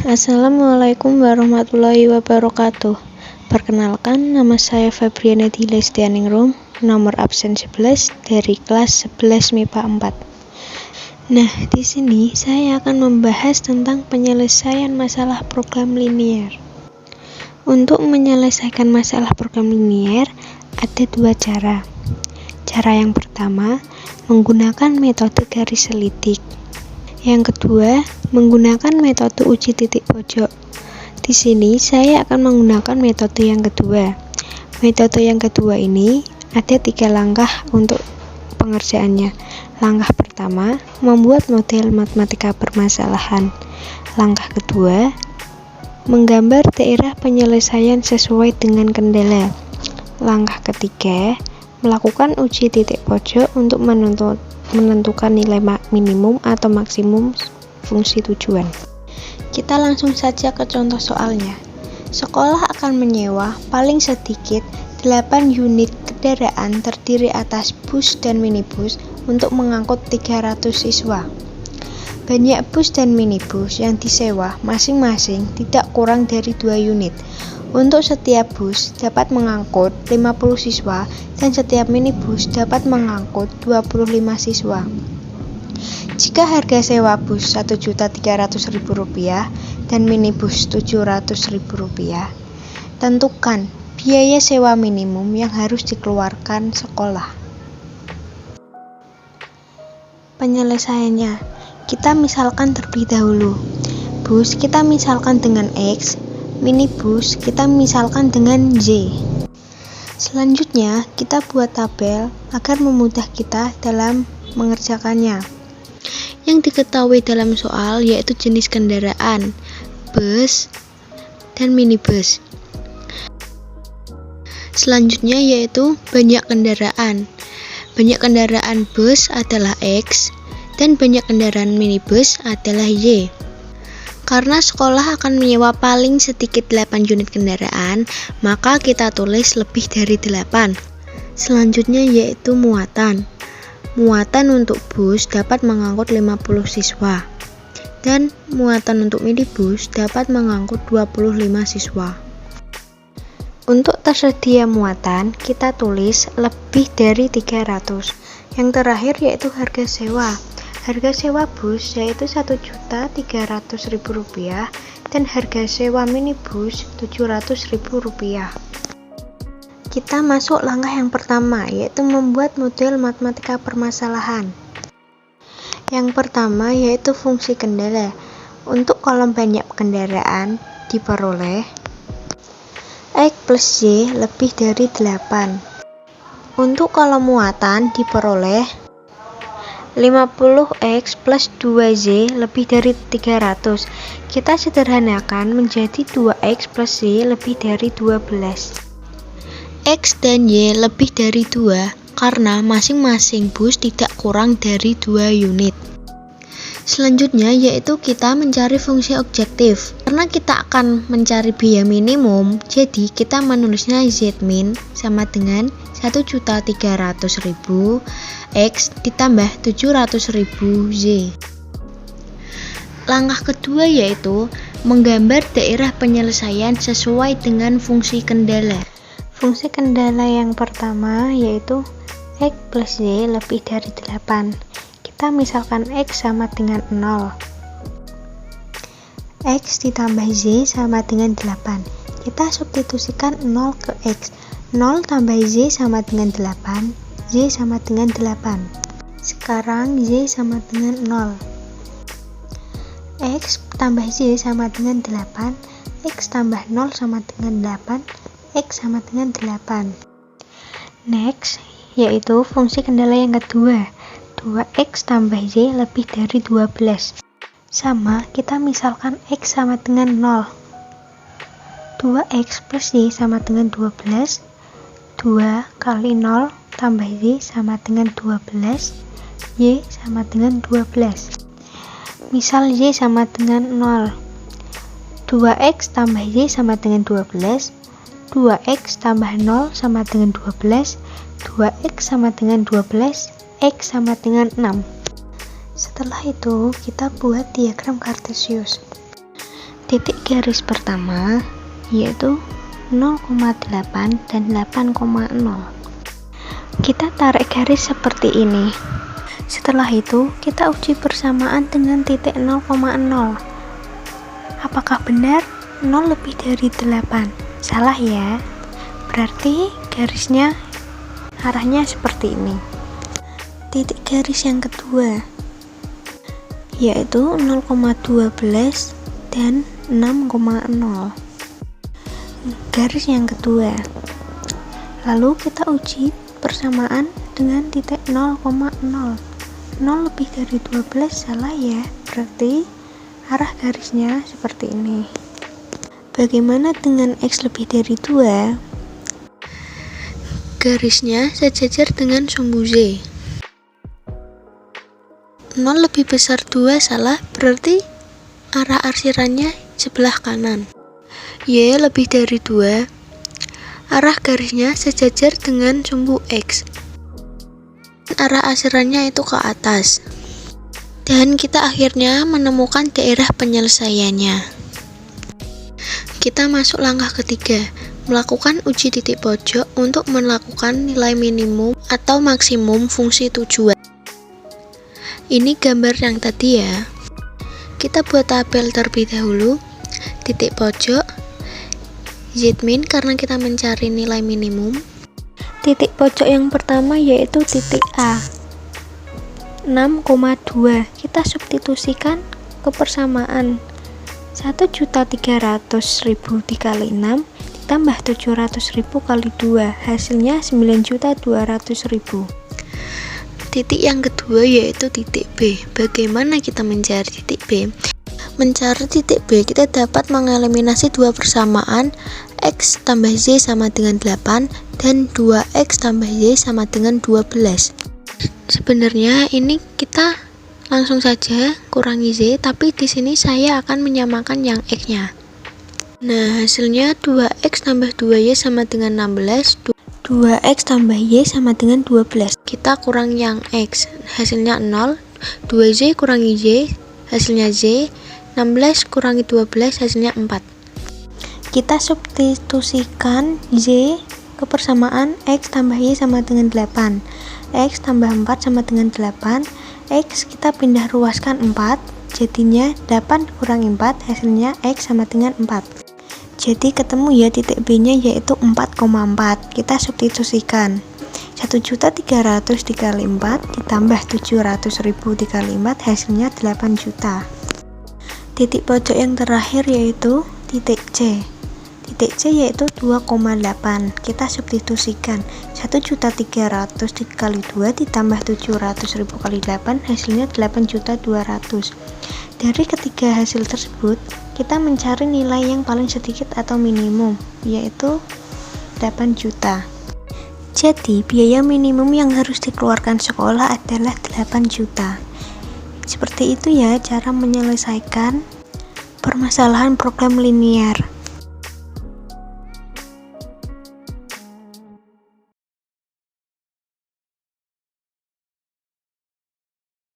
Assalamualaikum warahmatullahi wabarakatuh. Perkenalkan, nama saya Febriana Dila Setianingrum, nomor absen 11 dari kelas 11 MIPA 4. Nah, di sini saya akan membahas tentang penyelesaian masalah program linier. Untuk menyelesaikan masalah program linier, ada dua cara. Cara yang pertama, menggunakan metode garis selidik. Yang kedua, menggunakan metode uji titik pojok. Di sini saya akan menggunakan metode yang kedua. Metode yang kedua ini ada 3 langkah untuk pengerjaannya. Langkah pertama, membuat model matematika permasalahan. Langkah kedua, menggambar daerah penyelesaian sesuai dengan kendala. Langkah ketiga, melakukan uji titik pojok untuk menentukan nilai minimum atau maksimum fungsi tujuan. Kita langsung saja ke contoh soalnya. Sekolah akan menyewa paling sedikit 8 unit kendaraan terdiri atas bus dan minibus untuk mengangkut 300 siswa. Banyak bus dan minibus yang disewa masing-masing tidak kurang dari 2 unit. Untuk setiap bus dapat mengangkut 50 siswa dan setiap minibus dapat mengangkut 25 siswa. Jika harga sewa bus Rp1.300.000 dan minibus Rp700.000, tentukan biaya sewa minimum yang harus dikeluarkan sekolah. Penyelesaiannya, kita misalkan terlebih dahulu. Bus kita misalkan dengan X, minibus kita misalkan dengan Z. Selanjutnya, kita buat tabel agar memudah kita dalam mengerjakannya. Yang diketahui dalam soal yaitu jenis kendaraan, bus dan minibus. Selanjutnya yaitu banyak kendaraan. Banyak kendaraan bus adalah X dan banyak kendaraan minibus adalah Y. Karena sekolah akan menyewa paling sedikit 8 unit kendaraan, maka kita tulis lebih dari 8. Selanjutnya yaitu muatan. Muatan untuk bus dapat mengangkut 50 siswa, dan muatan untuk minibus dapat mengangkut 25 siswa. Untuk tersedia muatan, kita tulis lebih dari 300. Yang terakhir yaitu harga sewa. Harga sewa bus yaitu Rp1.300.000 dan harga sewa minibus Rp700.000. Kita masuk langkah yang pertama, yaitu membuat model matematika permasalahan. Yang pertama yaitu fungsi kendala. Untuk kolom banyak kendaraan diperoleh X plus Y lebih dari 8. Untuk kolom muatan diperoleh 50X plus 2Z lebih dari 300. Kita sederhanakan menjadi 2X plus Y lebih dari 12. X dan Y lebih dari 2 karena masing-masing bus tidak kurang dari 2 unit. Selanjutnya yaitu kita mencari fungsi objektif. Karena kita akan mencari biaya minimum, jadi kita menulisnya Z-min sama dengan 1.300.000 X ditambah 700.000 Z. Langkah kedua yaitu menggambar daerah penyelesaian sesuai dengan fungsi kendala. Fungsi kendala yang pertama yaitu X plus Y lebih dari 8. Kita misalkan X sama dengan 0. X ditambah Z sama dengan 8. Kita substitusikan 0 ke X. 0 tambah Z sama dengan 8. Z sama dengan 8. Sekarang Z sama dengan 0. X tambah Z sama dengan 8. X tambah 0 sama dengan 8. X sama dengan 8. Next, yaitu fungsi kendala yang kedua. 2X tambah Z lebih dari 12. Sama, kita misalkan X sama dengan 0. 2X plus Y sama dengan 12. 2 kali 0 tambah Y sama dengan 12. Y sama dengan 12. Misal Y sama dengan 0. 2X tambah Y sama dengan 12. 2X tambah 0 sama dengan 12. 2X sama dengan 12. X sama dengan 6. Setelah itu, kita buat diagram kartesius. Titik garis pertama yaitu 0,8 dan 8,0. Kita tarik garis seperti ini. Setelah itu, kita uji persamaan dengan titik 0,0. Apakah benar 0 lebih dari 8? Salah ya. Berarti garisnya arahnya seperti ini. Titik garis yang kedua yaitu 0,12 dan 6,0. Garis yang kedua. Lalu kita uji persamaan dengan titik 0,0. 0 lebih dari 12 salah ya, berarti arah garisnya seperti ini. Bagaimana dengan X lebih dari 2? Garisnya sejajar dengan sumbu Z. 0 lebih besar 2 salah, berarti arah arsirannya sebelah kanan. Y lebih dari 2, arah garisnya sejajar dengan sumbu X. Arah arsirannya itu ke atas. Dan kita akhirnya menemukan daerah penyelesaiannya. Kita masuk langkah ketiga, melakukan uji titik pojok untuk melakukan nilai minimum atau maksimum fungsi tujuan. Ini gambar yang tadi ya. Kita buat tabel terlebih dahulu. Titik pojok Z-min karena kita mencari nilai minimum. Titik pojok yang pertama yaitu titik A, 6,2. Kita substitusikan ke persamaan 1.300.000 dikali 6 ditambah 700.000 kali 2, hasilnya 9.200.000. Titik yang kedua yaitu titik B. Bagaimana kita mencari titik B? Mencari titik B, kita dapat mengeliminasi dua persamaan X tambah Z sama dengan 8 dan 2X tambah Y sama dengan 12. Sebenarnya ini kita langsung saja kurangi Z, tapi di sini saya akan menyamakan yang X-nya. Nah, hasilnya 2X tambah 2Y sama dengan 16, 2X tambah Y sama dengan 12. Kita kurang yang X, hasilnya 0, 2Z kurangi Y, hasilnya Z, 16 kurangi 12, hasilnya 4. Kita substitusikan Z ke persamaan X tambah Y sama dengan 8. X tambah 4 sama dengan 8. X kita pindah ruaskan 4, jadinya 8 kurangi 4, hasilnya X sama dengan 4. Jadi ketemu ya titik B nya yaitu 4,4. Kita substitusikan 1.300.000 dikali 4 ditambah 700.000 dikali 4, hasilnya 8 juta. Titik pojok yang terakhir yaitu titik C. Titik C yaitu 2,8. Kita substitusikan 1.300.000 dikali 2 ditambah 700.000 kali 8, hasilnya 8.200.000. Dari ketiga hasil tersebut, kita mencari nilai yang paling sedikit atau minimum, yaitu 8 juta. Jadi, biaya minimum yang harus dikeluarkan sekolah adalah 8 juta. Seperti itu ya cara menyelesaikan permasalahan program linear.